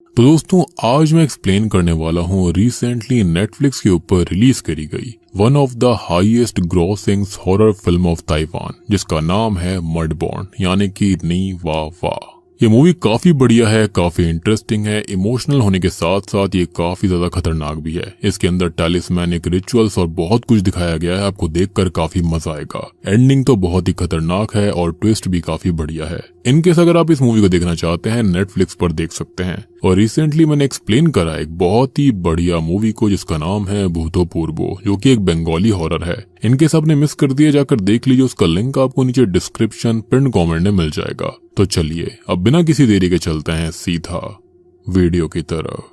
तो दोस्तों आज मैं एक्सप्लेन करने वाला हूँ रिसेंटली नेटफ्लिक्स के ऊपर रिलीज करी गई one of the highest grossings horror film of Taiwan, जिसका नाम है मडबॉर्न यानी कि नी वा वा। ये मूवी काफी बढ़िया है, काफी इंटरेस्टिंग है, इमोशनल होने के साथ साथ ये काफी ज्यादा खतरनाक भी है। इसके अंदर टैलिस्मैनिक रिचुअल्स और बहुत कुछ दिखाया गया है, आपको देखकर काफी मजा आएगा। एंडिंग तो बहुत ही खतरनाक है और ट्विस्ट भी काफी बढ़िया है। इनकेस अगर आप इस मूवी को देखना चाहते हैं नेटफ्लिक्स पर देख सकते हैं। और रिसेंटली मैंने एक्सप्लेन करा एक बहुत ही बढ़िया मूवी को जिसका नाम है भूतो पूर्वो, जो कि एक बंगाली हॉरर है। इनकेस आपने मिस कर दिया जाकर देख लीजिए, उसका लिंक आपको नीचे डिस्क्रिप्शन पिन कमेंट में मिल जाएगा। तो चलिए अब बिना किसी देरी के चलते हैं सीधा वीडियो की तरफ।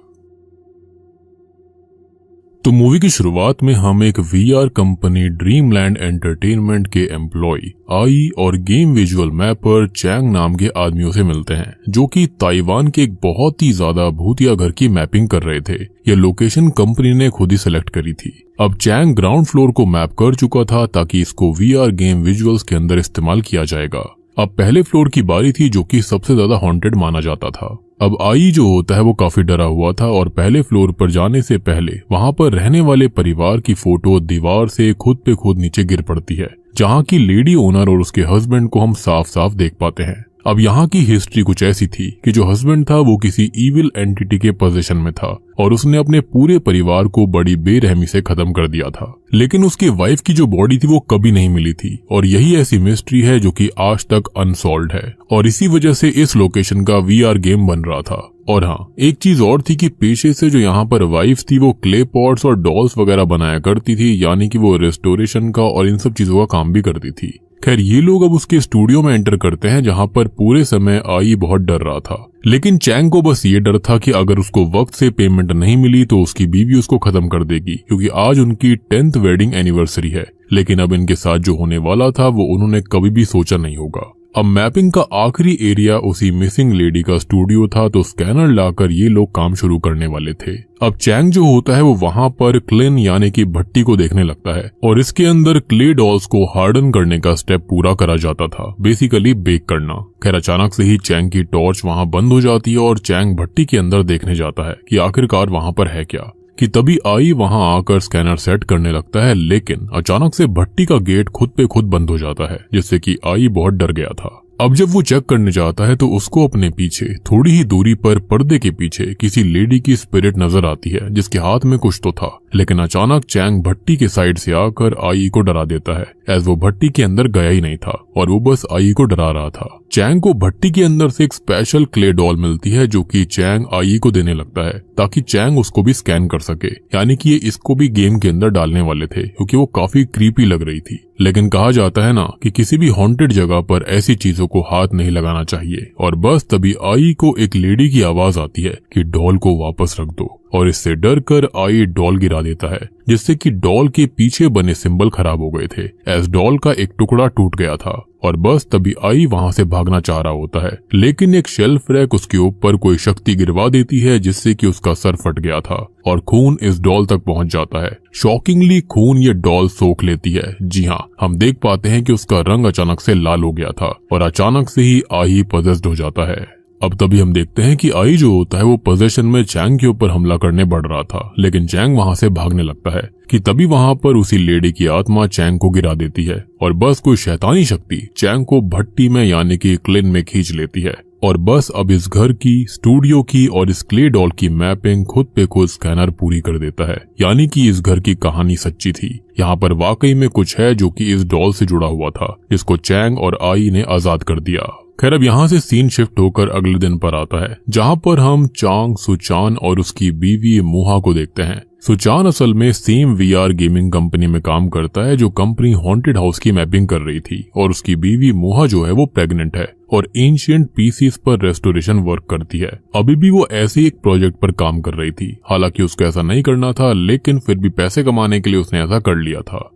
तो मूवी की शुरुआत में हम एक वीआर कंपनी ड्रीमलैंड एंटरटेनमेंट के एम्प्लॉय आई और गेम विजुअल मैपर चैंग नाम के आदमियों से मिलते हैं, जो कि ताइवान के एक बहुत ही ज्यादा भूतिया घर की मैपिंग कर रहे थे। यह लोकेशन कंपनी ने खुद ही सिलेक्ट करी थी। अब चैंग ग्राउंड फ्लोर को मैप कर चुका था ताकि इसको वीआर गेम विजुअल्स के अंदर इस्तेमाल किया जाएगा। अब पहले फ्लोर की बारी थी, जो कि सबसे ज्यादा हॉन्टेड माना जाता था। अब आई जो होता है वो काफी डरा हुआ था और पहले फ्लोर पर जाने से पहले वहां पर रहने वाले परिवार की फोटो दीवार से खुद पे खुद नीचे गिर पड़ती है, जहां की लेडी ओनर और उसके हस्बैंड को हम साफ साफ देख पाते हैं। अब यहाँ की हिस्ट्री कुछ ऐसी थी कि जो हस्बैंड था वो किसी इविल एंटिटी के पोजीशन में था और उसने अपने पूरे परिवार को बड़ी बेरहमी से खत्म कर दिया था। लेकिन उसकी वाइफ की जो बॉडी थी वो कभी नहीं मिली थी और यही ऐसी मिस्ट्री है जो कि आज तक अनसॉल्व्ड है। और इसी वजह से इस लोकेशन का वीआर गेम बन रहा था। और हाँ, एक चीज और थी कि पेशे से जो यहाँ पर वाइफ थी वो क्ले पॉट्स और डॉल्स वगैरह बनाया करती थी, यानी कि वो रेस्टोरेशन का और इन सब चीजों का काम भी करती थी। खैर ये लोग अब उसके स्टूडियो में एंटर करते हैं, जहां पर पूरे समय आई बहुत डर रहा था। लेकिन चैंग को बस ये डर था कि अगर उसको वक्त से पेमेंट नहीं मिली तो उसकी बीवी उसको खत्म कर देगी, क्योंकि आज उनकी 10th वेडिंग एनिवर्सरी है। लेकिन अब इनके साथ जो होने वाला था वो उन्होंने कभी भी सोचा नहीं होगा। अब मैपिंग का आखिरी एरिया उसी मिसिंग लेडी का स्टूडियो था, तो स्कैनर लाकर ये लोग काम शुरू करने वाले थे। अब चैंग जो होता है वो वहां पर क्लेन यानी कि भट्टी को देखने लगता है और इसके अंदर क्ले डॉल्स को हार्डन करने का स्टेप पूरा करा जाता था, बेसिकली बेक करना। खैर अचानक से ही चैंग की टॉर्च वहां बंद हो जाती है और चैंग भट्टी के अंदर देखने जाता है कि आखिरकार वहां पर है क्या। कि तभी आई वहां आकर स्कैनर सेट करने लगता है, लेकिन अचानक से भट्टी का गेट खुद पे खुद बंद हो जाता है, जिससे कि आई बहुत डर गया था। अब जब वो चेक करने जाता है तो उसको अपने पीछे थोड़ी ही दूरी पर पर्दे के पीछे किसी लेडी की स्पिरिट नजर आती है, जिसके हाथ में कुछ तो था। लेकिन अचानक चैंग भट्टी के साइड से आकर आई को डरा देता है, एज वो भट्टी के अंदर गया ही नहीं था और वो बस आई को डरा रहा था। चैंग को भट्टी के अंदर से एक स्पेशल क्ले डॉल मिलती है, जो कि चैंग आई को देने लगता है ताकि चैंग उसको भी स्कैन कर सके, यानी कि ये इसको भी गेम के अंदर डालने वाले थे, क्योंकि वो काफी क्रीपी लग रही थी। लेकिन कहा जाता है ना कि किसी भी हॉन्टेड जगह पर ऐसी चीजों को हाथ नहीं लगाना चाहिए। और बस तभी आई को एक लेडी की आवाज आती है कि डॉल को वापस रख दो, और इससे डर कर आई डॉल गिरा देता है, जिससे कि डॉल के पीछे बने सिंबल खराब हो गए थे, एज डॉल का एक टुकड़ा टूट गया था। और बस तभी आई वहां से भागना चाह रहा होता है, लेकिन एक शेल्फ रैक उसके ऊपर कोई शक्ति गिरवा देती है, जिससे कि उसका सर फट गया था और खून इस डॉल तक पहुंच जाता है। शॉकिंगली खून ये डॉल सोख लेती है। जी हाँ, हम देख पाते हैं कि उसका रंग अचानक से लाल हो गया था और अचानक से ही आई पजेस्ड हो जाता है। अब तभी हम देखते हैं कि आई जो होता है वो पोजेशन में चैंग के ऊपर हमला करने बढ़ रहा था, लेकिन चैंग वहां से भागने लगता है। कि तभी वहां पर उसी लेडी की आत्मा चैंग को गिरा देती है और बस कोई शैतानी शक्ति चैंग को भट्टी में यानी कि क्लेन में खींच लेती है। और बस अब इस घर की, स्टूडियो की और इस क्ले डॉल की मैपिंग खुद पे खुद स्कैनर पूरी कर देता है, यानी कि इस घर की कहानी सच्ची थी। यहाँ पर वाकई में कुछ है जो कि इस डॉल से जुड़ा हुआ था, जिसको चैंग और आई ने आजाद कर दिया। खैर अब यहाँ से सीन शिफ्ट होकर अगले दिन पर आता है, जहाँ पर हम चांग सुचान और उसकी बीवी मुहा को देखते हैं। सुचान असल में सेम वीआर गेमिंग कंपनी में काम करता है, जो कंपनी हॉन्टेड हाउस की मैपिंग कर रही थी, और उसकी बीवी मुहा जो है वो प्रेग्नेंट है और एंशिएंट पीसीस पर रेस्टोरेशन वर्क करती है। अभी भी वो ऐसे ही एक प्रोजेक्ट पर काम कर रही थी, हालांकि उसको ऐसा नहीं करना था, लेकिन फिर भी पैसे कमाने के लिए उसने ऐसा कर लिया था।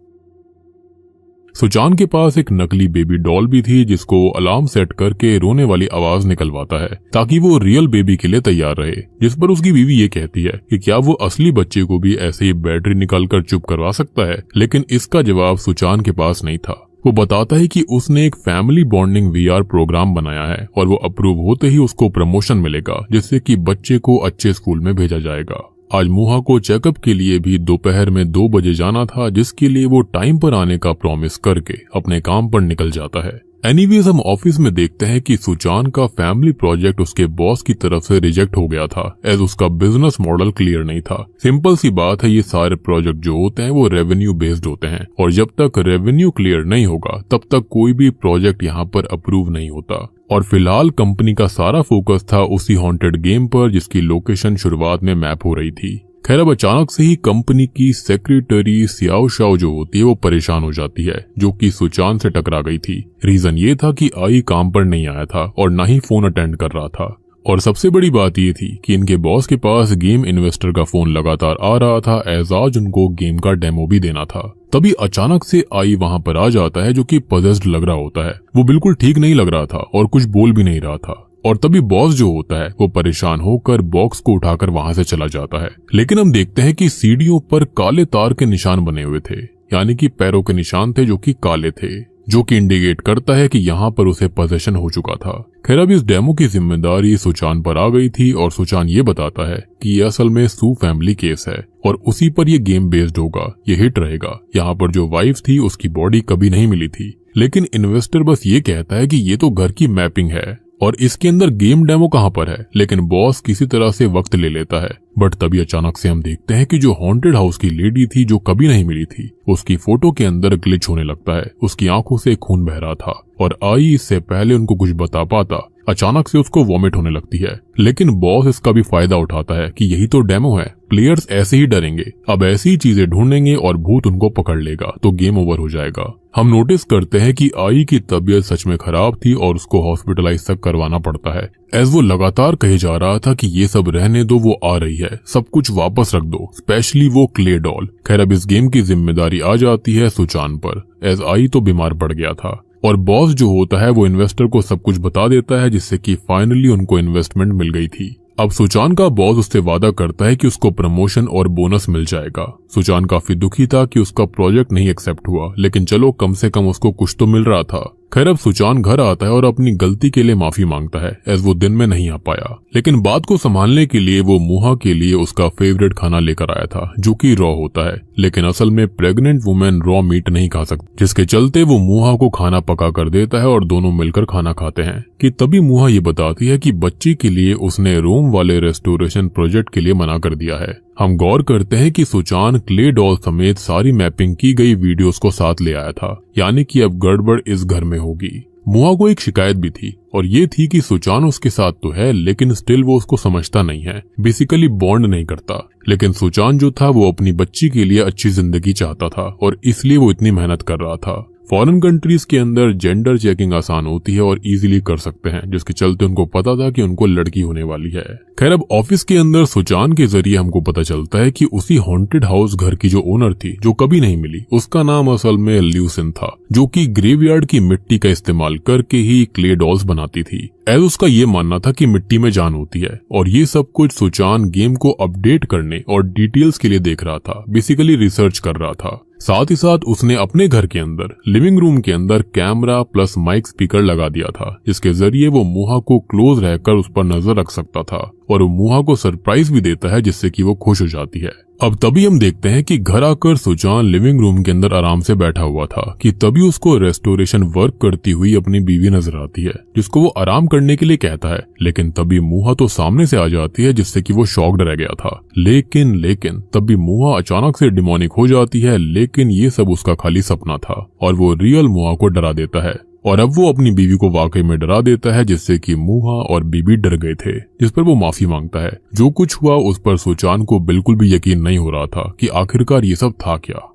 सुचान के पास एक नकली बेबी डॉल भी थी, जिसको अलार्म सेट करके रोने वाली आवाज निकलवाता है ताकि वो रियल बेबी के लिए तैयार रहे। जिस पर उसकी बीवी ये कहती है कि क्या वो असली बच्चे को भी ऐसे ही बैटरी निकालकर चुप करवा सकता है, लेकिन इसका जवाब सुचान के पास नहीं था। वो बताता है कि उसने एक फैमिली बॉन्डिंग VR प्रोग्राम बनाया है और वो अप्रूव होते ही उसको प्रमोशन मिलेगा, जिससे कि बच्चे को अच्छे स्कूल में भेजा जाएगा। आज मुहा को चेकअप के लिए भी दोपहर में 2 बजे जाना था, जिसके लिए वो टाइम पर आने का प्रॉमिस करके अपने काम पर निकल जाता है। एनीवेज हम ऑफिस में देखते हैं कि सुचान का फैमिली प्रोजेक्ट उसके बॉस की तरफ से रिजेक्ट हो गया था, एज उसका बिजनेस मॉडल क्लियर नहीं था। सिंपल सी बात है, ये सारे प्रोजेक्ट जो होते हैं वो रेवेन्यू बेस्ड होते हैं और जब तक रेवेन्यू क्लियर नहीं होगा तब तक कोई भी प्रोजेक्ट यहाँ पर अप्रूव नहीं होता। और फिलहाल कंपनी का सारा फोकस था उसी हॉन्टेड गेम पर, जिसकी लोकेशन शुरुआत में मैप हो रही थी। खैर अब अचानक से ही कंपनी की सेक्रेटरी सियाओ शाओ जो होती है वो परेशान हो जाती है, जो कि सुचान से टकरा गई थी। रीजन ये था कि आई काम पर नहीं आया था और ना ही फोन अटेंड कर रहा था। और सबसे बड़ी बात ये थी कि इनके बॉस के पास गेम इन्वेस्टर का फोन लगातार आ रहा था, एज आज उनको गेम का डेमो भी देना था। तभी अचानक से आई वहां पर आ जाता है, जो कि पजेस्ड लग रहा होता है। वो बिल्कुल ठीक नहीं लग रहा था और कुछ बोल भी नहीं रहा था। और तभी बॉस जो होता है वो परेशान होकर बॉक्स को उठाकर वहां से चला जाता है। लेकिन हम देखते हैं कि सीढ़ियों पर काले तार के निशान बने हुए थे, यानी कि पैरों के निशान थे जो कि काले थे, जो कि इंडिकेट करता है कि यहाँ पर उसे पोजेशन हो चुका था। खैर अब इस डेमो की जिम्मेदारी सुचान पर आ गई थी और सुचान ये बताता है कि ये असल में सू फैमिली केस है और उसी पर ये गेम बेस्ड होगा, ये हिट रहेगा। यहाँ पर जो वाइफ थी उसकी बॉडी कभी नहीं मिली थी, लेकिन इन्वेस्टर बस ये कहता है कि ये तो घर की मैपिंग है और इसके अंदर गेम डेमो कहाँ पर है। लेकिन बॉस किसी तरह से वक्त ले लेता है। बट तभी अचानक से हम देखते हैं कि जो हॉन्टेड हाउस की लेडी थी जो कभी नहीं मिली थी, उसकी फोटो के अंदर ग्लिच होने लगता है। उसकी आंखों से खून बह रहा था और आई इससे पहले उनको कुछ बता पाता अचानक से उसको वॉमिट होने लगती है। लेकिन बॉस इसका भी फायदा उठाता है कि यही तो डेमो है, प्लेयर्स ऐसे ही डरेंगे, अब ऐसी ही चीजें ढूंढेंगे और भूत उनको पकड़ लेगा तो गेम ओवर हो जाएगा। हम नोटिस करते हैं कि आई की तबीयत सच में खराब थी और उसको हॉस्पिटलाइज तक करवाना पड़ता है, एज वो लगातार कहे जा रहा था कि ये सब रहने दो, वो आ रही है, सब कुछ वापस रख दो, स्पेशली वो क्ले डॉल। खैर अब इस गेम की जिम्मेदारी आ जाती है सुचान पर, एज आई तो बीमार पड़ गया था और बॉस जो होता है वो इन्वेस्टर को सब कुछ बता देता है, जिससे कि फाइनली उनको इन्वेस्टमेंट मिल गई थी। अब सुचान का बॉस उससे वादा करता है कि उसको प्रमोशन और बोनस मिल जाएगा। सुचान काफी दुखी था कि उसका प्रोजेक्ट नहीं एक्सेप्ट हुआ, लेकिन चलो कम से कम उसको कुछ तो मिल रहा था। खैर अब सुचान घर आता है और अपनी गलती के लिए माफी मांगता है, एज वो दिन में नहीं आ पाया। लेकिन बात को संभालने के लिए वो मुहा के लिए उसका फेवरेट खाना लेकर आया था, जो कि रॉ होता है। लेकिन असल में प्रेग्नेंट वुमेन रॉ मीट नहीं खा सकती, जिसके चलते वो मुहा को खाना पका कर देता है और दोनों मिलकर खाना खाते हैं। कि तभी मुहा ये बताती है कि बच्ची के लिए उसने रोम वाले रेस्टोरेशन प्रोजेक्ट के लिए मना कर दिया है। हम गौर करते हैं कि सुचान क्ले डॉल समेत सारी मैपिंग की गई वीडियोस को साथ ले आया था, यानी कि अब गड़बड़ इस घर में होगी। मुहा को एक शिकायत भी थी और ये थी कि सुचान उसके साथ तो है, लेकिन स्टिल वो उसको समझता नहीं है, बेसिकली बॉन्ड नहीं करता। लेकिन सुचान जो था वो अपनी बच्ची के लिए अच्छी जिंदगी चाहता था और इसलिए वो इतनी मेहनत कर रहा था। फॉरेन कंट्रीज के अंदर जेंडर चेकिंग आसान होती है और इजीली कर सकते हैं, जिसके चलते उनको पता था कि उनको लड़की होने वाली है। खैर अब ऑफिस के अंदर सुचान के जरिए हमको पता चलता है कि उसी हॉन्टेड हाउस घर की जो ओनर थी जो कभी नहीं मिली, उसका नाम असल में ल्यूसिन था, जो कि ग्रेवयार्ड की मिट्टी का इस्तेमाल करके ही क्ले डॉल्स बनाती थी। एज उसका ये मानना था कि मिट्टी में जान होती है और ये सब कुछ सुचान गेम को अपडेट करने और डिटेल्स के लिए देख रहा था, बेसिकली रिसर्च कर रहा था। साथ ही साथ उसने अपने घर के अंदर लिविंग रूम के अंदर कैमरा प्लस माइक स्पीकर लगा दिया था, जिसके जरिए वो मुहा को क्लोज रहकर उस पर नजर रख सकता था और वो मुहा को सरप्राइज भी देता है, जिससे कि वो खुश हो जाती है। अब तभी हम देखते हैं कि घर आकर सुचान लिविंग रूम के अंदर आराम से बैठा हुआ था कि तभी उसको रेस्टोरेशन वर्क करती हुई अपनी बीवी नजर आती है, जिसको वो आराम करने के लिए कहता है। लेकिन तभी मुहा तो सामने से आ जाती है, जिससे कि वो शॉक्ड रह गया था। लेकिन तभी मुहा अचानक से डिमोनिक हो जाती है, लेकिन ये सब उसका खाली सपना था और वो रियल मुहा को डरा देता है और अब वो अपनी बीवी को वाकई में डरा देता है, जिससे कि मुहा और बीबी डर गए थे, जिस पर वो माफी मांगता है। जो कुछ हुआ उस पर सुचान को बिल्कुल भी यकीन नहीं हो रहा था कि आखिरकार ये सब था क्या।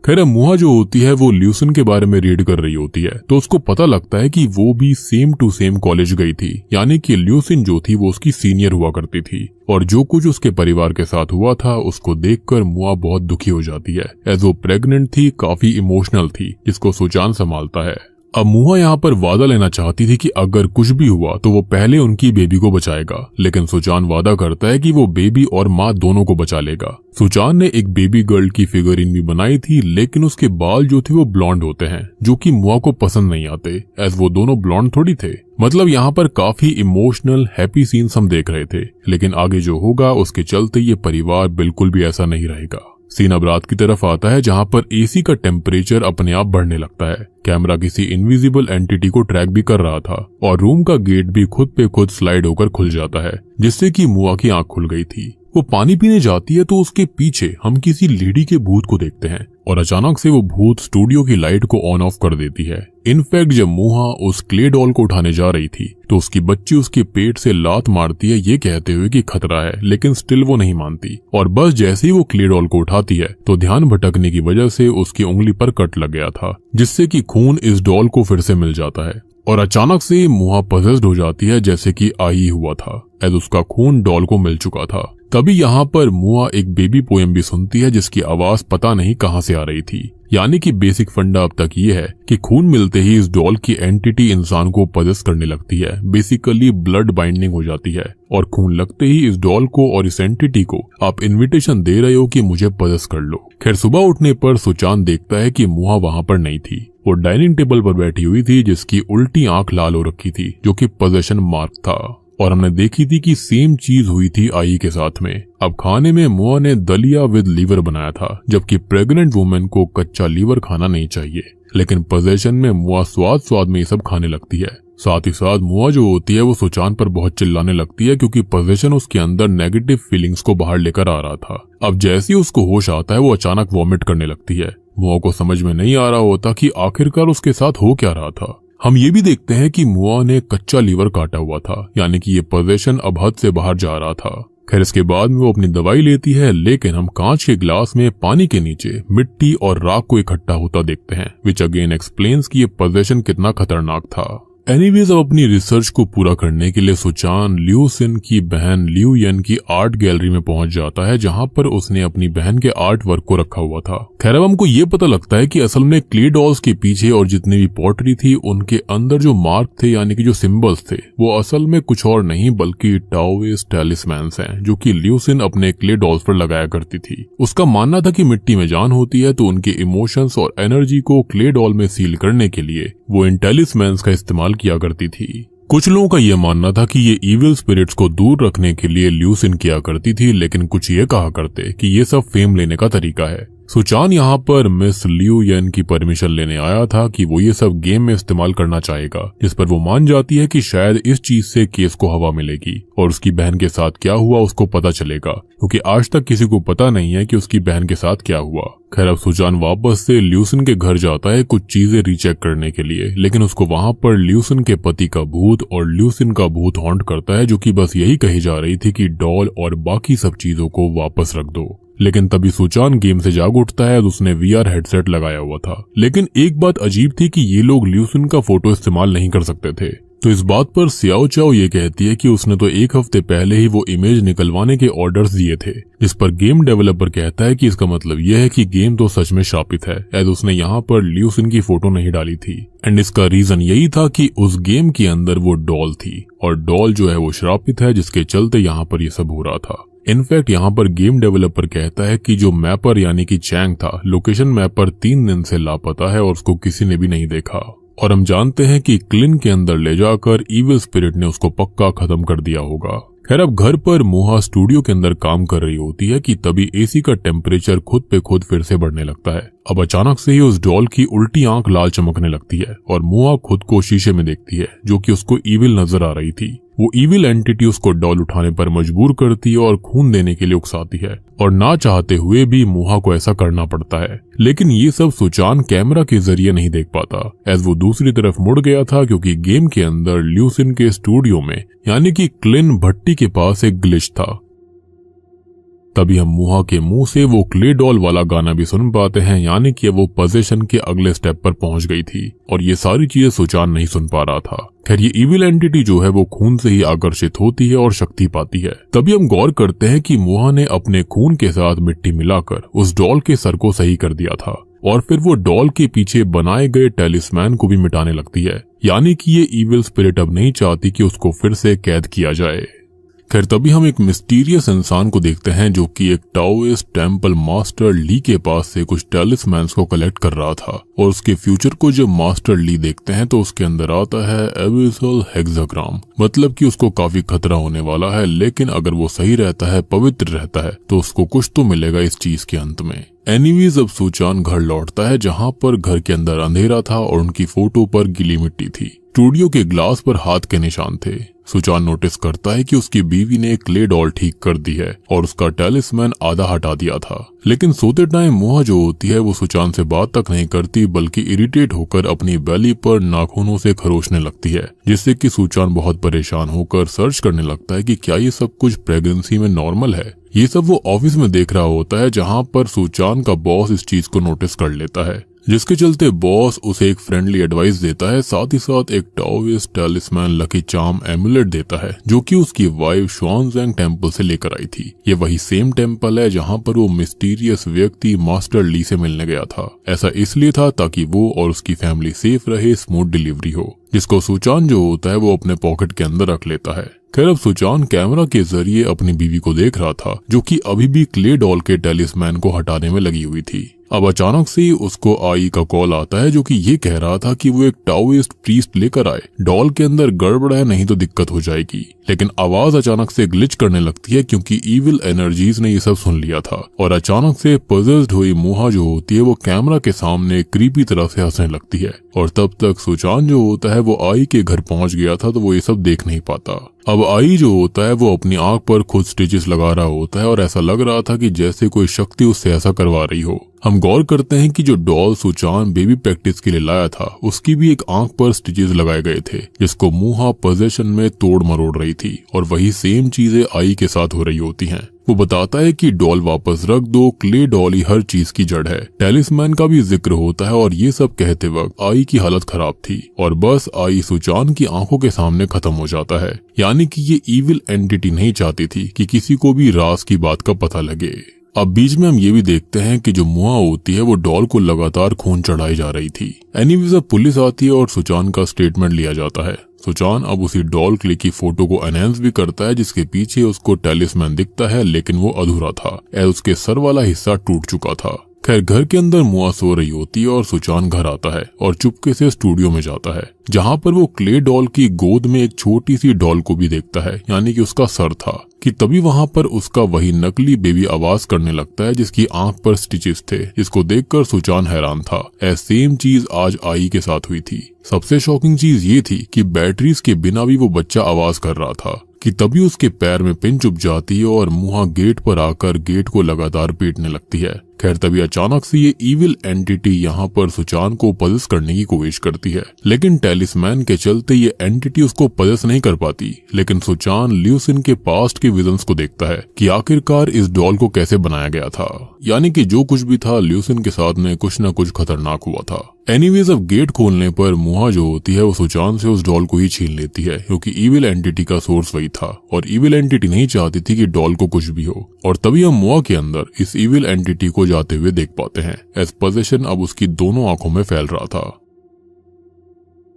खैर मुहा जो होती है वो ल्यूसिन के बारे में रीड कर रही होती है, तो उसको पता लगता है कि वो भी सेम टू सेम कॉलेज गई थी, यानी कि ल्यूसिन जो थी वो उसकी सीनियर हुआ करती थी। और जो कुछ उसके परिवार के साथ हुआ था उसको देखकर मुहा बहुत दुखी हो जाती है, एज वो प्रेग्नेंट थी, काफी इमोशनल थी, जिसको सुचान संभालता है। अब मुहा यहाँ पर वादा लेना चाहती थी कि अगर कुछ भी हुआ तो वो पहले उनकी बेबी को बचाएगा, लेकिन सुचान वादा करता है कि वो बेबी और माँ दोनों को बचा लेगा। सुचान ने एक बेबी गर्ल की फिगरिन भी बनाई थी, लेकिन उसके बाल जो थे वो ब्लॉन्ड होते हैं, जो कि मुहा को पसंद नहीं आते, एज वो दोनों ब्लॉन्ड थोड़ी थे। मतलब यहाँ पर काफी इमोशनल हैप्पी सीन्स हम देख रहे थे, लेकिन आगे जो होगा उसके चलते ये परिवार बिल्कुल भी ऐसा नहीं रहेगा। सीन अब रात की तरफ आता है, जहाँ पर एसी का टेम्परेचर अपने आप बढ़ने लगता है। कैमरा किसी इनविजिबल एंटिटी को ट्रैक भी कर रहा था और रूम का गेट भी खुद पे खुद स्लाइड होकर खुल जाता है, जिससे कि मुआ की आंख खुल गई थी। वो पानी पीने जाती है तो उसके पीछे हम किसी लेडी के भूत को देखते हैं और अचानक से वो भूत स्टूडियो की लाइट को ऑन ऑफ कर देती है। इनफैक्ट जब मुहा उस क्ले डॉल को उठाने जा रही थी तो उसकी बच्ची उसके पेट से लात मारती है, ये कहते हुए कि खतरा है, लेकिन स्टिल वो नहीं मानती और बस जैसे ही वो क्ले डॉल को उठाती है तो ध्यान भटकने की वजह से उसकी उंगली पर कट लग गया था, जिससे कि खून इस डॉल को फिर से मिल जाता है और अचानक से मुहा पजेस्ड हो जाती है, जैसे कि आई हुआ था, एज उसका खून डॉल को मिल चुका था। तभी यहाँ पर मुआ एक बेबी पोएम भी सुनती है, जिसकी आवाज पता नहीं कहां से आ रही थी। यानी कि बेसिक फंडा अब तक ये है कि खून मिलते ही इस डॉल की एंटिटी इंसान को पजेस करने लगती है, बेसिकली ब्लड बाइंडिंग हो जाती है और खून लगते ही इस डॉल को और इस एंटिटी को आप इन्विटेशन दे रहे हो कि मुझे पजेस कर लो। खैर सुबह उठने पर सुचान देखता है कि मुआ वहां पर नहीं थी, वो डाइनिंग टेबल पर बैठी हुई थी, जिसकी उल्टी आंख लाल हो रखी थी, जो कि पोजेशन मार्क था। और हमने देखी थी कि सेम चीज हुई थी आई के साथ में। अब खाने में मुआ ने दलिया विद लीवर बनाया था, जबकि प्रेग्नेंट वुमेन को कच्चा लीवर खाना नहीं चाहिए, लेकिन पोजेशन में मुआ स्वाद में ये सब खाने लगती है। साथ ही साथ मुआ जो होती है वो सुचान पर बहुत चिल्लाने लगती है, क्योंकि पोजेशन उसके अंदर नेगेटिव फीलिंग्स को बाहर लेकर आ रहा था। अब जैसे ही उसको होश आता है वो अचानक वॉमिट करने लगती है। मुआ को समझ में नहीं आ रहा होता कि आखिरकार उसके साथ हो क्या रहा था। हम ये भी देखते हैं कि मुआ ने कच्चा लीवर काटा हुआ था, यानी कि ये पोजेशन अब हद से बाहर जा रहा था। खैर इसके बाद में वो अपनी दवाई लेती है, लेकिन हम कांच के ग्लास में पानी के नीचे मिट्टी और राख को इकट्ठा होता देखते हैं, विच अगेन एक्सप्लेन्स कि ये पोजेशन कितना खतरनाक था। एनीवेज अब अपनी रिसर्च को पूरा करने के लिए सुचान लियू सिन की बहन लियू यन की आर्ट गैलरी में पहुंच जाता है, जहां पर उसने अपनी बहन के आर्ट वर्क को रखा हुआ था। खैर अब हमको ये पता लगता है कि असल में क्ले डॉल्स के पीछे और जितनी भी पॉटरी थी उनके अंदर जो मार्क थे, यानी कि जो सिंबल्स थे, वो असल में कुछ और नहीं बल्कि टाओइस्ट टैलिस्मैन्स हैं, जो कि लियू सिन अपने क्ले डॉल्स पर लगाया करती थी। उसका मानना था कि मिट्टी में जान होती है तो उनके इमोशंस और एनर्जी को क्ले डॉल में सील करने के लिए वो इन टैलिस्मैन्स का इस्तेमाल किया करती थी। कुछ लोगों का यह मानना था कि ये इविल स्पिरिट्स को दूर रखने के लिए लियू सिन किया करती थी, लेकिन कुछ ये कहा करते कि ये सब फेम लेने का तरीका है। सुचान यहाँ पर मिस लियू यन की परमिशन लेने आया था कि वो ये सब गेम में इस्तेमाल करना चाहेगा, जिस पर वो मान जाती है कि शायद इस चीज से केस को हवा मिलेगी और उसकी बहन के साथ क्या हुआ उसको पता चलेगा, क्योंकि आज तक किसी को पता नहीं है कि उसकी बहन के साथ क्या हुआ। खैर अब सुचान वापस से ल्यूसिन के घर जाता है कुछ चीजें रीचेक करने के लिए, लेकिन उसको वहां पर ल्यूसिन के पति का भूत और ल्यूसिन का भूत हॉन्ट करता है, जो कि बस यही कही जा रही थी कि डॉल और बाकी सब चीजों को वापस रख दो। लेकिन तभी सुचान गेम से जाग उठता है और उसने वीआर हेडसेट लगाया हुआ था। लेकिन एक बात अजीब थी कि ये लोग ल्यूसिन का फोटो इस्तेमाल नहीं कर सकते थे। तो इस बात पर सियाओ चाओ ये कहती है कि उसने तो एक हफ्ते पहले ही वो इमेज निकलवाने के ऑर्डर्स दिए थे, जिस पर गेम डेवलपर कहता है कि इसका मतलब यह है कि गेम तो सच में श्रापित है, एज उसने यहाँ पर ल्यूसिन की फोटो नहीं डाली थी। एंड इसका रीजन यही था कि उस गेम के अंदर वो डॉल थी और डॉल जो है वो श्रापित है, जिसके चलते यहाँ पर ये सब हो रहा था। इनफैक्ट यहाँ पर गेम डेवलपर कहता है कि जो मैपर यानी कि चैंग था, लोकेशन मैपर 3 दिन से लापता है और उसको किसी ने भी नहीं देखा। और हम जानते हैं कि क्लिन के अंदर ले जाकर इविल स्पिरिट ने उसको पक्का खत्म कर दिया होगा। खैर अब घर पर मोहा स्टूडियो के अंदर काम कर रही होती है कि तभी एसी का टेम्परेचर खुद पे खुद फिर से बढ़ने लगता है। अब अचानक से ही उस डॉल की उल्टी आंख लाल चमकने लगती है और मोहा खुद को शीशे में देखती है, जो कि उसको इविल नजर आ रही थी। वो इविल एंटिटी उसको डॉल उठाने पर मजबूर करती है और खून देने के लिए उकसाती है, और ना चाहते हुए भी मोहा को ऐसा करना पड़ता है। लेकिन ये सब सुचान कैमरा के जरिए नहीं देख पाता, एज वो दूसरी तरफ मुड़ गया था, क्योंकि गेम के अंदर ल्यूसिन के स्टूडियो में यानी कि क्लिन भट्टी के पास एक ग्लिच था। तभी हम मोहा के मुंह से वो क्ले डॉल वाला गाना भी सुन पाते हैं, यानी कि वो पोजीशन के अगले स्टेप पर पहुंच गई थी और ये सारी चीजें सुचान नहीं सुन पा रहा था। खैर ये इविल एंटिटी जो है वो खून से ही आकर्षित होती है और शक्ति पाती है। तभी हम गौर करते हैं कि मोहा ने अपने खून के साथ मिट्टी मिलाकर उस डॉल के सर को सही कर दिया था और फिर वो डॉल के पीछे बनाए गए टेलिस्मैन को भी मिटाने लगती है। यानी कि ये इविल स्पिरिट अब नहीं चाहती कि उसको फिर से कैद किया जाए। खैर तभी हम एक मिस्टीरियस इंसान को देखते हैं जो कि एक टाओइस्ट टेम्पल मास्टर ली के पास से कुछ टेलिस्मैन्स को कलेक्ट कर रहा था। और उसके फ्यूचर को जब मास्टर ली देखते हैं तो उसके अंदर आता है एबिसल हेक्साग्राम, मतलब कि उसको काफी खतरा होने वाला है, लेकिन अगर वो सही रहता है, पवित्र रहता है, तो उसको कुछ तो मिलेगा इस चीज के अंत में। एनीवेज अब सुचान घर लौटता है जहाँ पर घर के अंदर अंधेरा था और उनकी फोटो पर गीली मिट्टी थी। स्टूडियो के ग्लास पर हाथ के निशान थे। सुचान नोटिस करता है कि उसकी बीवी ने क्ले डॉल ठीक कर दी है और उसका टेलिस्मैन आधा हटा दिया था। लेकिन सोते टाइम मुहा जो होती है वो सुचान से बात तक नहीं करती, बल्कि इरिटेट होकर अपनी बेली पर नाखूनों से खरोचने लगती है, जिससे कि सुचान बहुत परेशान होकर सर्च करने लगता है कि क्या ये सब कुछ प्रेगनेंसी में नॉर्मल है। ये सब वो ऑफिस में देख रहा होता है जहाँ पर सुचान का बॉस इस चीज को नोटिस कर लेता है, जिसके चलते बॉस उसे एक फ्रेंडली एडवाइस देता है, साथ ही साथ एक टाओइस्ट टेलिस्मैन लकी चार्म एमुलेट देता है जो कि उसकी वाइफ शुआनज़ैंग टेम्पल से लेकर आई थी। ये वही सेम टेम्पल है जहाँ पर वो मिस्टीरियस व्यक्ति मास्टर ली से मिलने गया था। ऐसा इसलिए था ताकि वो और उसकी फैमिली सेफ रहे, स्मूथ डिलीवरी हो, जिसको सुचान जो होता है वो अपने पॉकेट के अंदर रख लेता है। खैर अब सुचान कैमरा के जरिए अपनी बीवी को देख रहा था जो कि अभी भी क्ले डॉल के टेलिस्मैन को हटाने में लगी हुई थी। अब अचानक से उसको आई का कॉल आता है जो कि ये कह रहा था कि वो एक टाओइस्ट प्रीस्ट लेकर आए। डॉल के अंदर गड़बड़ है, नहीं तो दिक्कत हो जाएगी। लेकिन आवाज अचानक से ग्लिच करने लगती है क्योंकि इविल एनर्जीज ने ये सब सुन लिया था और अचानक से पजेस्ड हुई मुहा जो होती है वो कैमरा के सामने क्रीपी तरह से हंसने लगती है। और तब तक सुचान जो होता है वो आई के घर पहुंच गया था तो वो ये सब देख नहीं पाता। अब आई जो होता है वो अपनी आंख पर खुद स्टिचेस लगा रहा होता है और ऐसा लग रहा था कि जैसे कोई शक्ति उससे ऐसा करवा रही हो। हम गौर करते हैं कि जो डॉल सुचान बेबी प्रैक्टिस के लिए लाया था उसकी भी एक आंख पर स्टिचेस लगाए गए थे, जिसको मुहा पोजेशन में तोड़ मरोड़ रही थी और वही सेम चीजें आई के साथ हो रही होती हैं। वो बताता है कि डॉल वापस रख दो, क्ले डॉल ही हर चीज की जड़ है। टेलिस्मैन का भी जिक्र होता है और ये सब कहते वक्त आई की हालत खराब थी और बस आई सुचान की आंखों के सामने खत्म हो जाता है। यानी कि ये इविल एंटिटी नहीं चाहती थी कि किसी को भी राज की बात का पता लगे। अब बीच में हम ये भी देखते हैं कि जो मुहा होती है वो डॉल को लगातार खून चढ़ाई जा रही थी। एनीवेज अब पुलिस आती है और सुचान का स्टेटमेंट लिया जाता है। सुचान अब उसी डॉल क्ले की फोटो को एनहेंस भी करता है जिसके पीछे उसको टेलिस्मैन दिखता है, लेकिन वो अधूरा था, उसके सर वाला हिस्सा टूट चुका था। खैर घर के अंदर मुआ सो रही होती है और सुचान घर आता है और चुपके से स्टूडियो में जाता है जहाँ पर वो क्ले डॉल की गोद में एक छोटी सी डॉल को भी देखता है, यानी कि उसका सर था। कि तभी वहाँ पर उसका वही नकली बेबी आवाज करने लगता है जिसकी आंख पर स्टिचेस थे, जिसको देखकर सुचान हैरान था। सेम चीज आज आई के साथ हुई थी। सबसे शॉकिंग चीज ये थी कि बैटरीज के बिना भी वो बच्चा आवाज कर रहा था। कि तभी उसके पैर में पिन चुभ जाती है और मुहा गेट पर आकर गेट को लगातार पीटने लगती है। खैर तभी अचानक से ये इविल एंटिटी यहाँ पर सुचान को पजेस करने की कोशिश करती है, लेकिन टेलिस्मैन के चलते ये एंटिटी उसको पजेस नहीं कर पाती। लेकिन सुचान ल्यूसिन के पास्ट के विजन्स को देखता है कि आखिरकार इस डॉल को कैसे बनाया गया था, यानी कि जो कुछ भी था ल्यूसिन के साथ में कुछ न कुछ खतरनाक हुआ था। एनीवेज अब गेट खोलने पर मुहा जो होती है वो सुचान से उस डॉल को ही छीन लेती है क्योंकि इविल एंटिटी का सोर्स वही था और इविल एंटिटी नहीं चाहती थी कि डॉल को कुछ भी हो। और तभी हम मुहा के अंदर इस इविल एंटिटी को जाते हुए देख पाते हैं। एज पोजेशन अब उसकी दोनों आंखों में फैल रहा था।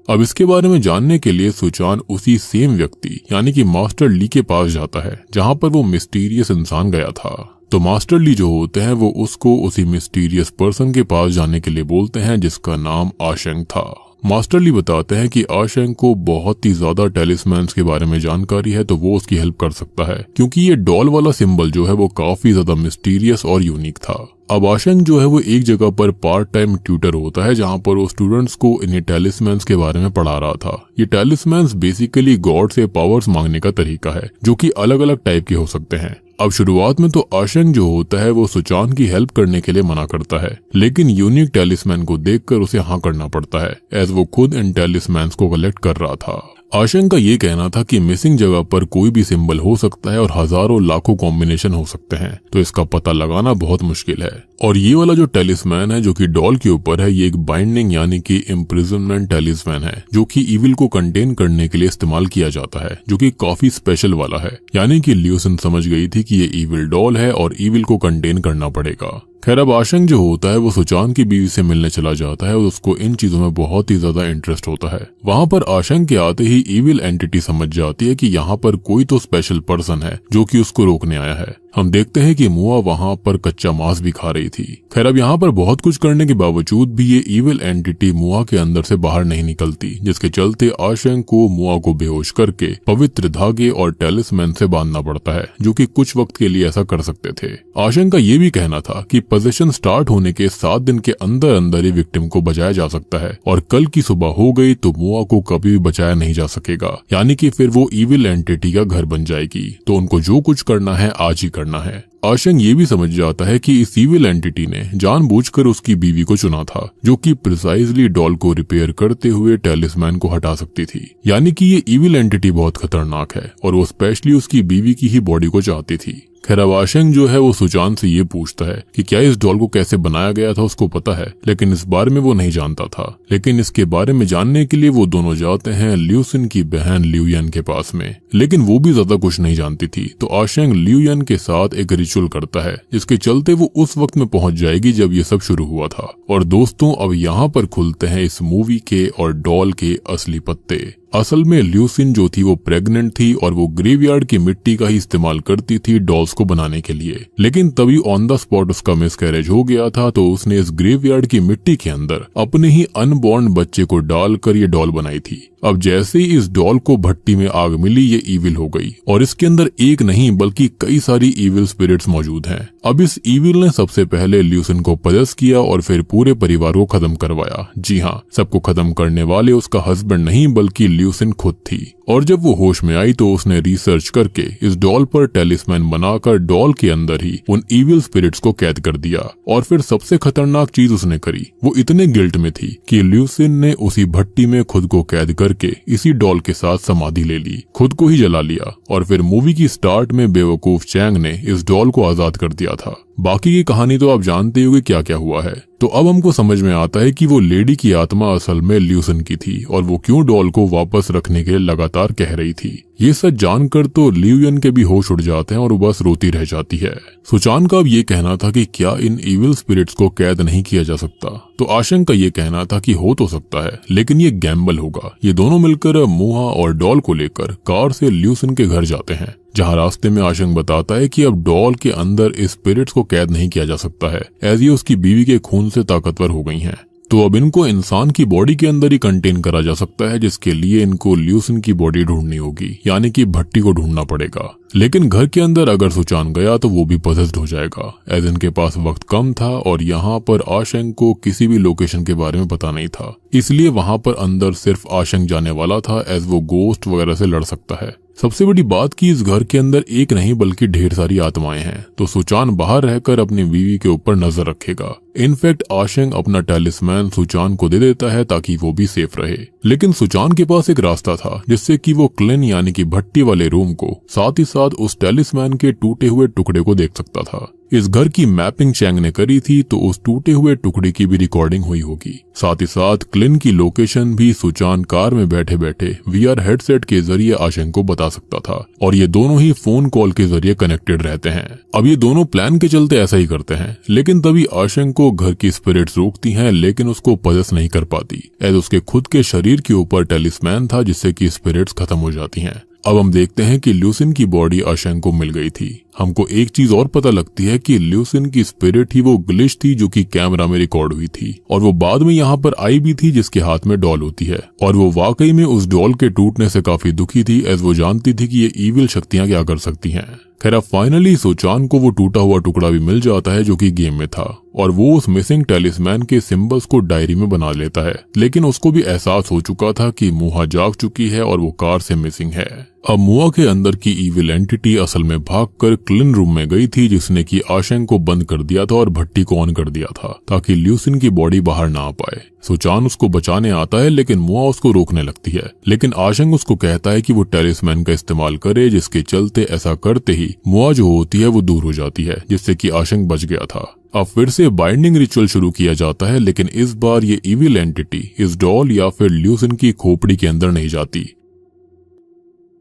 अब इसके बारे में जानने के लिए सुचान उसी सेम व्यक्ति यानी कि मास्टर ली के पास जाता है जहां पर वो मिस्टीरियस इंसान गया था। तो मास्टर ली जो होते हैं वो उसको उसी मिस्टीरियस पर्सन के पास जाने के लिए बोलते हैं जिसका नाम आशेंग था। मास्टर ली बताते हैं कि आशेंग को बहुत ही ज्यादा टेलिस्मैन्स के बारे में जानकारी है तो वो उसकी हेल्प कर सकता है क्योंकि ये डॉल वाला सिंबल जो है वो काफी ज्यादा मिस्टीरियस और यूनिक था। अब आशेंग जो है वो एक जगह पर पार्ट टाइम ट्यूटर होता है जहाँ पर वो स्टूडेंट्स को इन्हीं टेलिस्मैन्स के बारे में पढ़ा रहा था। ये टेलिस्मैन्स बेसिकली गॉड से पावर्स मांगने का तरीका है जो कि अलग अलग टाइप के हो सकते हैं। अब शुरुआत में तो आशेंग जो होता है वो सुचान की हेल्प करने के लिए मना करता है, लेकिन यूनिक टेलिस्मैन को देखकर उसे हाँ करना पड़ता है एज वो खुद इन टेलिस्मैन्स को कलेक्ट कर रहा था। आशेंग का ये कहना था कि मिसिंग जगह पर कोई भी सिंबल हो सकता है और हजारों लाखों कॉम्बिनेशन हो सकते हैं, तो इसका पता लगाना बहुत मुश्किल है। और ये वाला जो टेलिस्मैन है जो कि डॉल के ऊपर है, ये एक बाइंडिंग यानी कि इम्प्रिजनमेंट टेलिस्मैन है जो कि इविल को कंटेन करने के लिए इस्तेमाल किया जाता है, जो कि काफी स्पेशल वाला है। यानी कि ल्यूसिन समझ गई थी कि ये इविल डॉल है और इविल को कंटेन करना पड़ेगा। खैर अब आशंक जो होता है वो सुचान की बीवी से मिलने चला जाता है और उसको इन चीजों में बहुत ही ज्यादा इंटरेस्ट होता है। वहाँ पर आशंक के आते ही इविल एंटिटी समझ जाती है कि यहाँ पर कोई तो स्पेशल पर्सन है जो कि उसको रोकने आया है। हम देखते हैं कि मुआ वहाँ पर कच्चा मांस भी खा रही थी। खैर अब यहाँ पर बहुत कुछ करने के बावजूद भी ये इविल एंटिटी मुआ के अंदर से बाहर नहीं निकलती, जिसके चलते आशंक को मुआ को बेहोश करके पवित्र धागे और टैलिस्मैन से बांधना पड़ता है, जो कि कुछ वक्त के लिए ऐसा कर सकते थे। आशंक का ये भी कहना था कि पोजेशन स्टार्ट होने के 7 दिन के अंदर अंदर ही विक्टिम को बचाया जा सकता है और कल की सुबह हो गई तो मुआ को कभी भी बचाया नहीं जा सकेगा, यानी कि फिर वो इविल एंटिटी का घर बन जाएगी। तो उनको जो कुछ करना है आज ही करना है। आशंक ये भी समझ जाता है कि इस इविल एंटिटी ने जानबूझकर उसकी बीवी को चुना था, जो कि प्रिसाइजली डॉल को रिपेयर करते हुए टैलिस्मैन को हटा सकती थी। यानी कि ये इविल एंटिटी बहुत खतरनाक है और वो स्पेशली उसकी बीवी की ही बॉडी को चाहती थी। खैर अब आशंक जो है वो सुचान से ये पूछता है कि क्या इस डॉल को कैसे बनाया गया था उसको पता है, लेकिन इस बारे में वो नहीं जानता था। लेकिन इसके बारे में जानने के लिए वो दोनों जाते हैं ल्यूसिन की बहन ल्यूयन के पास में, लेकिन वो भी ज्यादा कुछ नहीं जानती थी। तो आशंक ल्यूयन के साथ एक रिचुअल करता है, जिसके चलते वो उस वक्त में पहुंच जाएगी जब ये सब शुरू हुआ था। और दोस्तों अब यहाँ पर खुलते हैं इस मूवी के और डॉल के असली पत्ते। असल में ल्यूसिन जो थी वो प्रेग्नेंट थी और वो ग्रेवयार्ड की मिट्टी का ही इस्तेमाल करती थी डॉल्स को बनाने के लिए। लेकिन तभी ऑन द स्पॉट उसका मिसकैरेज हो गया था, तो उसने इस ग्रेवयार्ड की मिट्टी के अंदर अपने ही अनबॉर्न बच्चे को डालकर ये डॉल बनाई थी। अब जैसे ही इस डॉल को भट्टी में आग मिली ये इविल हो गई और इसके अंदर एक नहीं बल्कि कई सारी इविल स्पिरिट्स मौजूद हैं। अब इस इविल ने सबसे पहले ल्यूसिन को पजेस किया और फिर पूरे परिवार को खत्म करवाया। जी हाँ, सबको खत्म करने वाले उसका हस्बैंड नहीं बल्कि ल्यूसिन खुद थी। और जब वो होश में आई तो उसने रिसर्च करके इस डॉल पर टैलिस्मैन बनाकर डॉल के अंदर ही उन इविल स्पिरिट्स को कैद कर दिया। और फिर सबसे खतरनाक चीज उसने करी, वो इतने गिल्ट में थी कि ल्यूसिन ने उसी भट्टी में खुद को कैद करके इसी डॉल के साथ समाधि ले ली, खुद को ही जला लिया। और फिर मूवी की स्टार्ट में बेवकूफ चैंग ने इस डॉल को आजाद कर दिया था। बाकी की कहानी तो आप जानते होंगे क्या क्या हुआ है। तो अब हमको समझ में आता है कि वो लेडी की आत्मा असल में ल्यूसिन की थी और वो क्यों डॉल को वापस रखने के लिए लगातार कह रही थी। ये सच जानकर तो ल्यूयन के भी होश उड़ जाते हैं और वो बस रोती रह जाती है। सुचान का अब ये कहना था कि क्या इन इविल स्पिरिट्स को कैद नहीं किया जा सकता, तो आशंक का ये कहना था कि हो तो सकता है लेकिन ये गैम्बल होगा। ये दोनों मिलकर मुहा और डॉल को लेकर कार से ल्यूसिन के घर जाते हैं, जहाँ रास्ते में आशंक बताता है कि अब डॉल के अंदर इस स्पिरिट्स को कैद नहीं किया जा सकता है, एज ये उसकी बीवी के खून से ताकतवर हो गई हैं। तो अब इनको इंसान की बॉडी के अंदर ही कंटेन करा जा सकता है, जिसके लिए इनको ल्यूसिन की बॉडी ढूंढनी होगी, यानी कि भट्टी को ढूंढना पड़ेगा। लेकिन घर के अंदर अगर सुचान गया तो वो भी पजेस्ड हो जाएगा, एज इनके पास वक्त कम था और यहाँ पर आशंक को किसी भी लोकेशन के बारे में पता नहीं था, इसलिए वहाँ पर अंदर सिर्फ आशंक जाने वाला था, एज वो गोस्ट वगैरह से लड़ सकता है। सबसे बड़ी बात कि इस घर के अंदर एक नहीं बल्कि ढेर सारी आत्माएं हैं, तो सुचान बाहर रहकर अपनी बीवी के ऊपर नजर रखेगा। इनफैक्ट आशंक अपना टैलिस्मैन सुचान को दे देता है ताकि वो भी सेफ रहे। लेकिन सुचान के पास एक रास्ता था जिससे कि वो क्लिन यानी कि भट्टी वाले रूम को साथ ही साथ उस टैलिस्मैन के टूटे हुए टुकड़े को देख सकता था। इस घर की मैपिंग चैंग ने करी थी, तो उस टूटे हुए टुकड़े की भी रिकॉर्डिंग हुई होगी। साथ ही साथ क्लिन की लोकेशन भी सुचान कार में बैठे बैठे VR हेडसेट के जरिए आशंक को बता सकता था और ये दोनों ही फोन कॉल के जरिए कनेक्टेड रहते हैं। अब ये दोनों प्लान के चलते ऐसा ही करते हैं, लेकिन तभी आशंक को घर की स्पिरिट्स रोकती हैं, लेकिन उसको पजेस नहीं कर पाती, एज उसके खुद के शरीर के ऊपर टैलिस्मैन था जिससे कि स्पिरिट्स खत्म हो जाती हैं। अब हम देखते हैं कि ल्यूसिन की बॉडी आशंक को मिल गई थी। हमको एक चीज और पता लगती है कि ल्यूसिन की स्पिरिट ही वो ग्लिच थी जो कि कैमरा में रिकॉर्ड हुई थी और वो बाद में यहाँ पर आई भी थी, जिसके हाथ में डॉल होती है और वो वाकई में उस डॉल के टूटने से काफी दुखी थी, एज वो जानती थी कि ये इविल शक्तियां क्या कर सकती हैं। खैर अब फाइनली सुचान को वो टूटा हुआ टुकड़ा भी मिल जाता है जो कि गेम में था और वो उस मिसिंग टैलिस्मैन के सिंबल्स को डायरी में बना लेता है। लेकिन उसको भी एहसास हो चुका था कि मुहा जाग चुकी है और वो कार से मिसिंग है। अब मुआ के अंदर की इविल एंटिटी असल में भागकर क्लिन रूम में गई थी, जिसने कि आशंक को बंद कर दिया था और भट्टी को ऑन कर दिया था ताकि ल्यूसिन की बॉडी बाहर ना आ पाए। सुचान उसको बचाने आता है लेकिन मुआ उसको रोकने लगती है, लेकिन आशंक उसको कहता है कि वो टैलिस्मैन का इस्तेमाल करे, जिसके चलते ऐसा करते ही मुआ जो होती है वो दूर हो जाती है, जिससे कि आशंक बच गया था। अब फिर से बाइंडिंग रिचुअल शुरू किया जाता है, लेकिन इस बार ये इविल एंटिटी इस डॉल या फिर ल्यूसिन की खोपड़ी के अंदर नहीं जाती।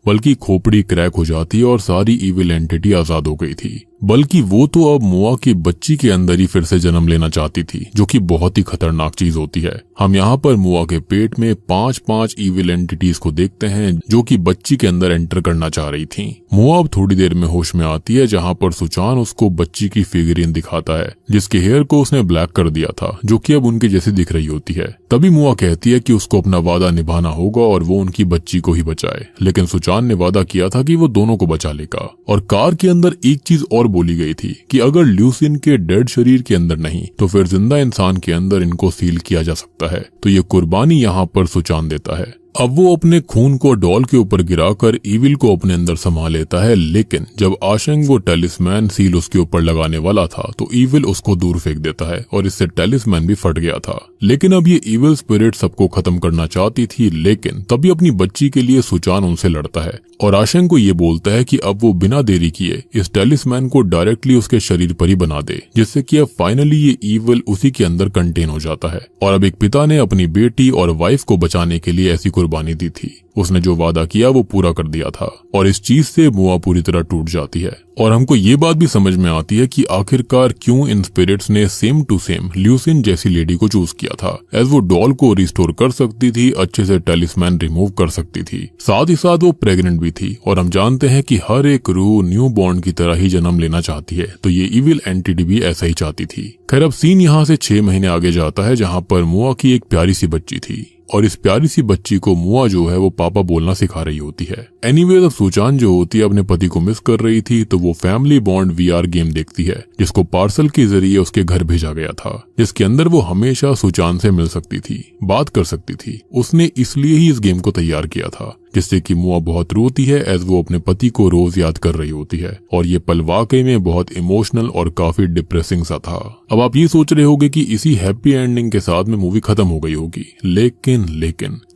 बल्कि खोपड़ी क्रैक हो जाती है और सारी इविल एंटिटी आजाद हो गई थी। बल्कि वो तो अब मुआ की बच्ची के अंदर ही फिर से जन्म लेना चाहती थी, जो कि बहुत ही खतरनाक चीज होती है। हम यहाँ पर मुआ के पेट में 5 इविल एंटिटीज को देखते हैं जो कि बच्ची के अंदर एंटर करना चाह रही थी। मुआ अब थोड़ी देर में होश में आती है, जहाँ पर सुचान उसको बच्ची की फिगरिन दिखाता है जिसके हेयर को उसने ब्लैक कर दिया था, जो कि अब उनके जैसी दिख रही होती है। तभी मुआ कहती है कि उसको अपना वादा निभाना होगा और वो उनकी बच्ची को ही बचाए, लेकिन सुचान ने वादा किया था कि वो दोनों को बचा लेगा। और कार के अंदर एक चीज और बोली गई थी कि अगर ल्यूसिन के डेड शरीर के अंदर नहीं तो फिर जिंदा इंसान के अंदर इनको सील किया जा सकता है। तो ये कुर्बानी यहाँ पर सुचान देता है। अब वो अपने खून को डॉल के ऊपर गिराकर ईविल को अपने अंदर समा लेता है, लेकिन जब आशंग वो टेलिस्मैन सील उसके ऊपर लगाने वाला था तो ईविल उसको दूर फेंक देता है और इससे टेलिस्मैन भी फट गया था। लेकिन अब ये ईविल स्पिरिट सबको खत्म करना चाहती थी, लेकिन तभी अपनी बच्ची के लिए सुचान उनसे लड़ता है और आशंग को ये बोलता है कि अब वो बिना देरी किए इस टेलिस्मैन को डायरेक्टली उसके शरीर पर ही बना दे, जिससे कि अब फाइनली ये ईविल उसी के अंदर कंटेन हो जाता है। और अब एक पिता ने अपनी बेटी और वाइफ को बचाने के लिए ऐसी कुर्बानी दी थी। उसने जो वादा किया वो पूरा कर दिया था और इस चीज से मुआ पूरी तरह टूट जाती है। और हमको ये बात भी समझ में आती है कि आखिरकार क्यों इन स्पिरिट्स ने सेम टू सेम ल्यूसिन जैसी लेडी को चूज किया था, एज वो डॉल को रिस्टोर कर सकती थी, अच्छे से टेलिस्मैन रिमूव कर सकती थी, साथ ही साथ वो प्रेग्नेंट भी थी। और हम जानते हैं कि हर एक रूह न्यू बॉर्न की तरह ही जन्म लेना चाहती है, तो ये इविल एंटिटी भी ऐसा ही चाहती थी। खैर अब सीन यहाँ से 6 महीने आगे जाता है, जहाँ पर मुआ की एक प्यारी सी बच्ची थी और इस प्यारी सी बच्ची को मुआ जो है वो पापा बोलना सिखा रही होती है। एनीवेज अब सुचान जो होती है अपने पति को मिस कर रही थी, तो वो फैमिली बॉन्ड वीआर गेम देखती है जिसको पार्सल के जरिए उसके घर भेजा गया था, जिसके अंदर वो हमेशा सुचान से मिल सकती थी, बात कर सकती थी। उसने इसलिए ही इस गेम को तैयार किया था, जिससे कि मुआ बहुत रोती है एज वो अपने पति को रोज याद कर रही होती है। और ये पल वाकई में बहुत इमोशनल और काफी डिप्रेसिंग सा था। अब आप ये सोच रहे होंगे कि इसी हैप्पी एंडिंग के साथ में मूवी खत्म हो गई होगी, लेकिन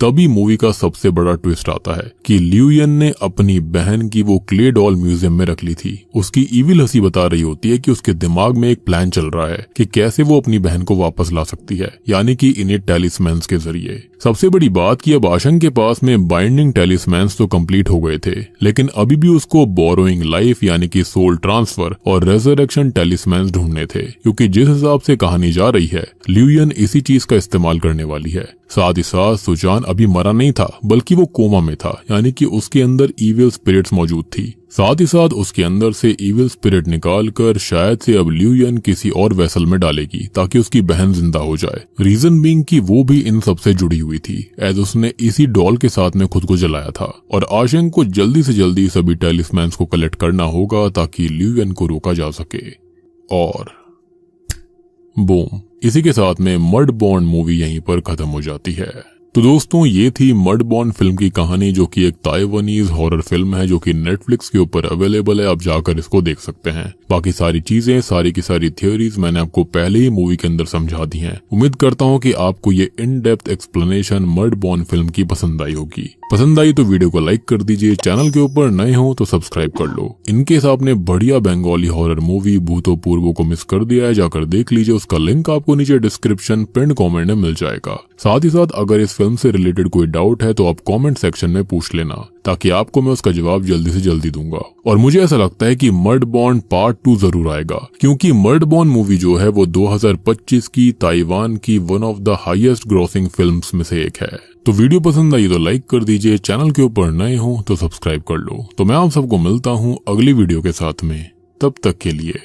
तभी मूवी का सबसे बड़ा ट्विस्ट आता है कि ल्यूयन ने अपनी बहन की वो क्ले डॉल म्यूजियम में रख ली थी। उसकी इविल हंसी बता रही होती है कि उसके दिमाग में एक प्लान चल रहा है कि कैसे वो अपनी बहन को वापस ला सकती है, यानी कि इन्हें टेलिस्मैन्स के जरिए। सबसे बड़ी बात कि अब आशंग के पास में बाइंडिंग टेलिस्मैन्स तो कंप्लीट हो गए थे, लेकिन अभी भी उसको बोरोइंग लाइफ यानी कि सोल ट्रांसफर और रेजरेक्शन टेलिस्मैन्स ढूंढने थे, क्योंकि जिस हिसाब से कहानी जा रही है ल्यूयन इसी चीज का इस्तेमाल करने वाली है। साथ ही साथ सुचान अभी मरा नहीं था, बल्कि वो कोमा में था, यानी कि उसके अंदर इविल स्पिरिट्स मौजूद थी। साथ ही साथ उसके अंदर से इविल स्पिरिट निकालकर शायद से अब ल्यूयन किसी और वेसल में डालेगी ताकि उसकी बहन जिंदा हो जाए। रीजन बीइंग कि वो भी इन सबसे जुड़ी हुई थी, एज उसने इसी डॉल के साथ में खुद को जलाया था। और आशंग को जल्दी से जल्दी सभी टेलिस्मैन्स को कलेक्ट करना होगा ताकि ल्यूयन को रोका जा सके। और बूम, इसी के साथ में मडबॉर्न मूवी यहीं पर खत्म हो जाती है। तो दोस्तों ये थी मडबॉर्न फिल्म की कहानी, जो कि एक ताइवानीज हॉरर फिल्म है जो कि नेटफ्लिक्स के ऊपर अवेलेबल है, आप जाकर इसको देख सकते हैं। बाकी सारी चीजें, सारी की सारी थ्योरीज मैंने आपको पहले ही मूवी के अंदर समझा दी हैं। उम्मीद करता हूँ कि आपको ये इन डेप्थ एक्सप्लेनेशन मडबॉर्न फिल्म की पसंद आई होगी। पसंद आई तो वीडियो को लाइक कर दीजिए, चैनल के ऊपर नए हो तो सब्सक्राइब कर लो। इनकेस आपने बढ़िया बंगाली हॉरर मूवी भूतो पूर्वो को मिस कर दिया है, जाकर देख लीजिए, उसका लिंक आपको नीचे डिस्क्रिप्शन पिन कमेंट में मिल जाएगा। साथ ही साथ अगर इस फिल्म से रिलेटेड कोई डाउट है तो आप कमेंट सेक्शन में पूछ लेना, ताकि आपको मैं उसका जवाब जल्दी से जल्दी दूंगा। और मुझे ऐसा लगता है कि मडबॉर्न पार्ट 2 जरूर आएगा, क्योंकि मडबॉर्न मूवी जो है वो 2025 की ताइवान की one of the highest grossing films में से एक है। तो वीडियो पसंद आई तो लाइक कर दीजिए, चैनल के ऊपर नए हो तो सब्सक्राइब कर लो। तो मैं आप सबको मिलता हूँ अगली वीडियो के साथ में, तब तक के लिए